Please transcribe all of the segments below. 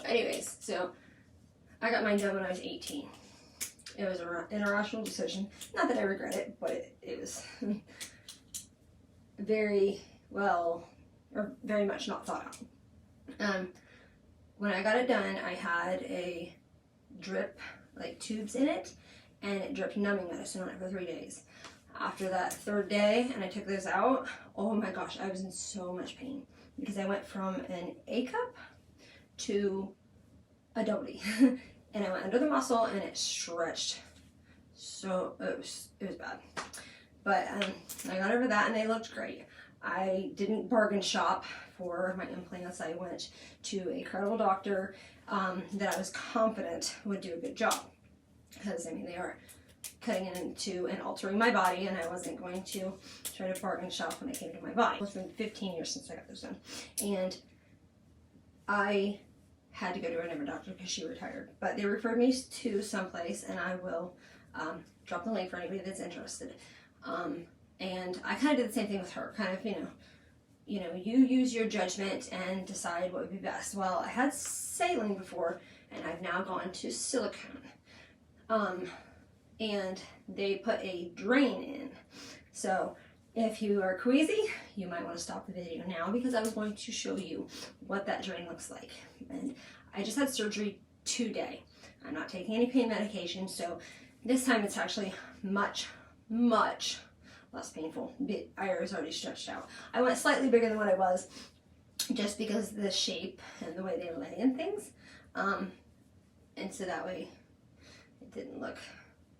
Anyways, so I got mine done when I was 18. It was an irrational decision. Not that I regret it, but it was very well, or very much not thought out. When I got it done, I had a drip, like tubes in it, and it dripped numbing medicine on it for 3 days. After that 3rd day, and I took those out, oh my gosh, I was in so much pain because I went from an A cup to a double D. And I went under the muscle and it stretched. So it was bad. But I got over that and they looked great. I didn't bargain shop for my implants. I went to a credible doctor that I was confident would do a good job. Because, I mean, they are cutting into and altering my body, and I wasn't going to try to bargain shop when it came to my body. It's been 15 years since I got those done. And I had to go to a different doctor because she retired. But they referred me to someplace, and I will drop the link for anybody that's interested. And I kind of did the same thing with her, kind of, you use your judgment and decide what would be best. Well, I had saline before, and I've now gone to silicone. And they put a drain in. So if you are queasy, you might want to stop the video now because I was going to show you what that drain looks like. And I just had surgery today. I'm not taking any pain medication, so this time it's actually much, much less painful. I was already stretched out. I went slightly bigger than what I was just because of the shape and the way they lay in things. And so that way it didn't look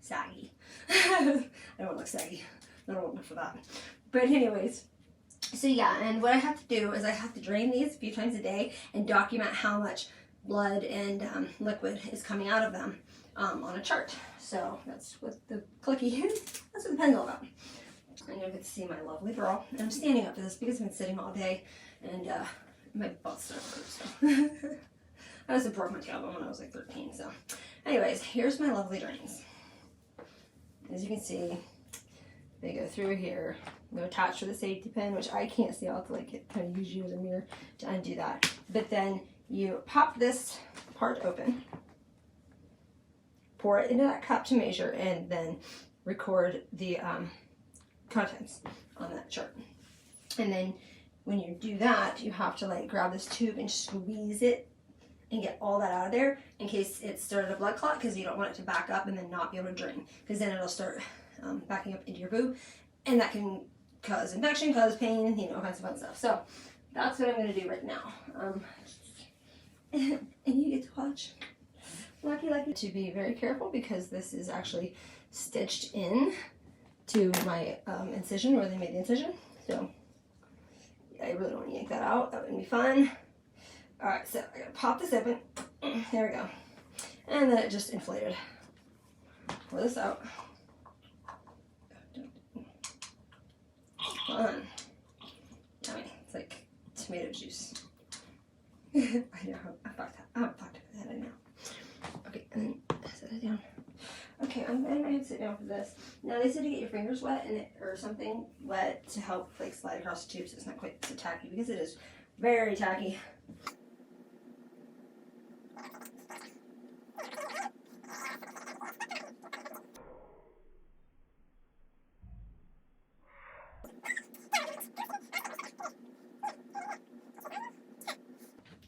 saggy. I don't look saggy. I don't look for that. But anyways, so yeah, and what I have to do is I have to drain these a few times a day and document how much blood and liquid is coming out of them on a chart. So that's what the clicky is. That's what the pen's all about. I'm gonna get to see my lovely girl. And I'm standing up for this because I've been sitting all day and my butt's starting to hurt. So I was broke my tailbone when I was like 13. So anyways, here's my lovely drains. As you can see, they go through here. They're attached with a safety pin, which I can't see. I'll have to like kind of use you as a mirror to undo that. But then you pop this part open, pour it into that cup to measure, and then record the contents on that chart. And then when you do that, you have to like grab this tube and squeeze it and get all that out of there in case it started a blood clot, because you don't want it to back up and then not be able to drain, because then it'll start backing up into your boob, and that can cause infection, cause pain, all kinds of fun stuff. So that's what I'm going to do right now. And you get to watch. Lucky. To be very careful because this is actually stitched in to my incision, where they made the incision. So yeah, I really don't want to yank that out. That wouldn't be fun. Alright, so I gotta pop this open. There we go. And then it just inflated. Pour this out. Fun. Yummy. It's like tomato juice. I know, I'm fucked up with that, I know. Okay, and then set it down. Okay, I'm going to sit down for this. Now they said to get your fingers wet or something wet to help like slide across the tube so it's not quite so tacky, because it is very tacky.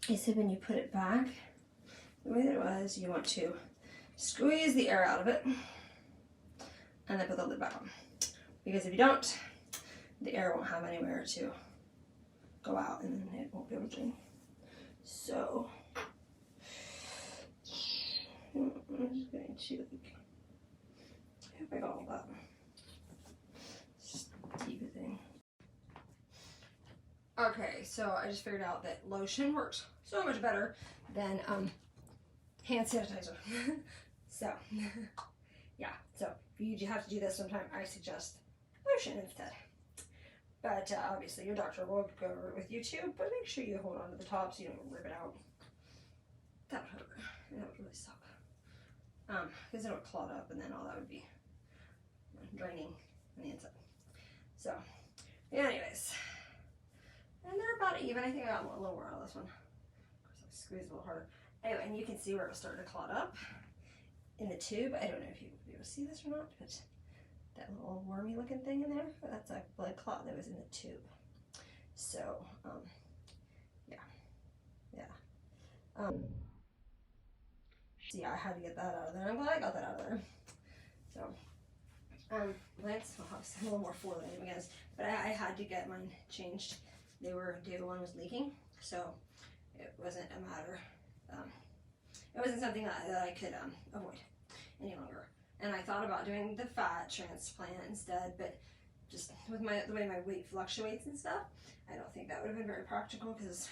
They said when you put it back the way that it was, you want to squeeze the air out of it and then put the lid back on. Because if you don't, the air won't have anywhere to go out and then it won't be able to drain. So I'm just going to like, I hope I got all that. Just deep thing. Okay, so I just figured out that lotion works so much better than hand sanitizer. So, yeah, so if you have to do this sometime, I suggest lotion instead. But obviously your doctor will go over it with you too, but make sure you hold on to the top so you don't rip it out. That would hurt. That would really suck. Because it would clot up and then all that would be draining on the inside. So, yeah, anyways. And they're about even. I think I got a little more out of this one. Of course, I squeezed a little harder. Anyway, and you can see where it was starting to clot up in the tube. I don't know if you'll be able to see this or not, but that little wormy looking thing in there, that's a blood clot that was in the tube. So, so yeah, I had to get that out of there. I'm glad I got that out of there. So, Lance, well, obviously a little more forward than I guess, but I had to get mine changed. The other one was leaking, so it wasn't a matter, it wasn't something that I could avoid any longer. And I thought about doing the fat transplant instead, but just with the way my weight fluctuates and stuff, I don't think that would have been very practical because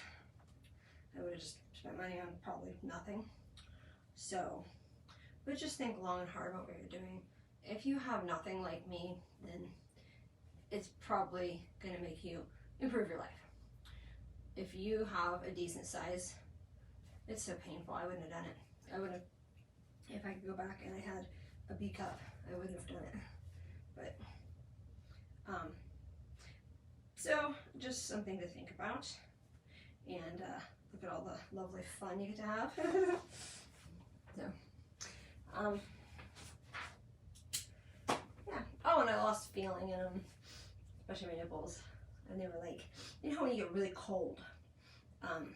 I would have just spent money on probably nothing. So, but just think long and hard about what you're doing. If you have nothing like me, then it's probably going to make you improve your life. If you have a decent size, it's so painful. I wouldn't have done it. I would have, if I could go back and I had a B cup, I wouldn't have done it. But, so just something to think about. And look at all the lovely fun you get to have. So, yeah. Oh, and I lost feeling in them, especially my nipples. And they were like, you know when you get really cold, and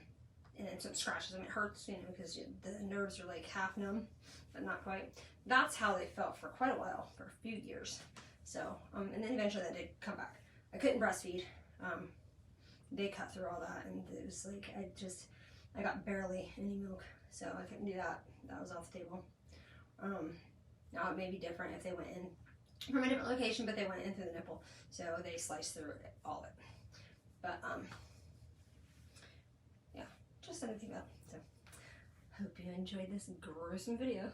then some scratches them, it hurts, you know, because the nerves are like half numb, but not quite. That's how they felt for quite a while, for a few years. So, and then eventually that did come back. I couldn't breastfeed. They cut through all that, and it was like, I got barely any milk, so I couldn't do that. That was off the table. Now it may be different if they went in from a different location, but they went in through the nipple, so they sliced through all of it. But yeah, just something to think about. So hope you enjoyed this gruesome video.